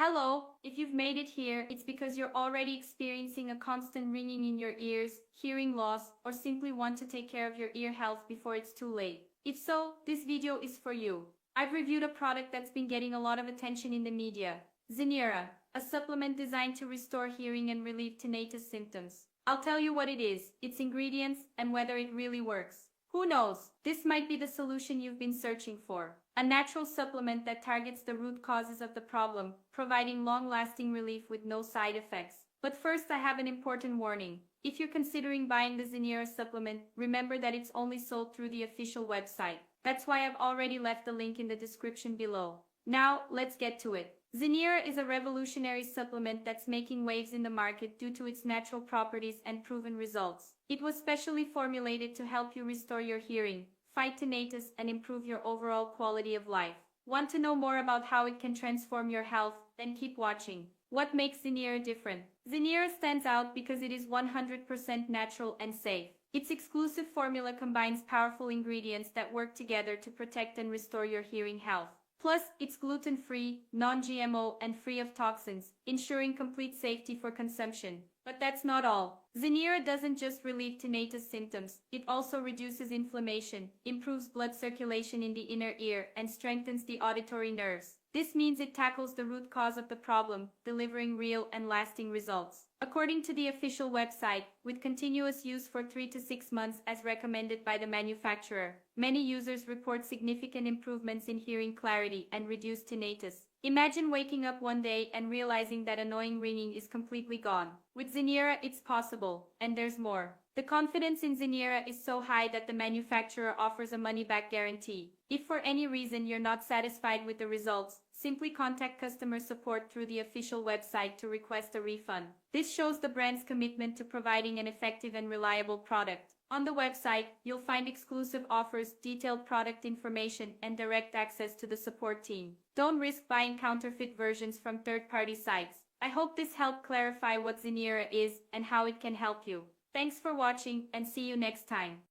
Hello, if you've made it here, it's because you're already experiencing a constant ringing in your ears, hearing loss, or simply want to take care of your ear health before it's too late. If so, this video is for you. I've reviewed a product that's been getting a lot of attention in the media. Zeneara, a supplement designed to restore hearing and relieve tinnitus symptoms. I'll tell you what it is, its ingredients, and whether it really works. Who knows? This might be the solution you've been searching for. A natural supplement that targets the root causes of the problem, providing long-lasting relief with no side effects. But first, I have an important warning. If you're considering buying the Zeneara supplement, remember that it's only sold through the official website. That's why I've already left the link in the description below. Now, let's get to it. Zeneara is a revolutionary supplement that's making waves in the market due to its natural properties and proven results. It was specially formulated to help you restore your hearing, fight tinnitus, and improve your overall quality of life. Want to know more about how it can transform your health? Then keep watching. What makes Zeneara different? Zeneara stands out because it is 100% natural and safe. Its exclusive formula combines powerful ingredients that work together to protect and restore your hearing health. Plus, it's gluten-free, non-GMO, and free of toxins, ensuring complete safety for consumption. But that's not all. Zeneara doesn't just relieve tinnitus symptoms, it also reduces inflammation, improves blood circulation in the inner ear, and strengthens the auditory nerves. This means it tackles the root cause of the problem, delivering real and lasting results. According to the official website, with continuous use for 3 to 6 months as recommended by the manufacturer, many users report significant improvements in hearing clarity and reduced tinnitus. Imagine waking up one day and realizing that annoying ringing is completely gone. With Zeneara, it's possible, and there's more. The confidence in Zeneara is so high that the manufacturer offers a money-back guarantee. If for any reason you're not satisfied with the results, simply contact customer support through the official website to request a refund. This shows the brand's commitment to providing an effective and reliable product. On the website, you'll find exclusive offers, detailed product information, and direct access to the support team. Don't risk buying counterfeit versions from third-party sites. I hope this helped clarify what Zeneara is and how it can help you. Thanks for watching, and see you next time.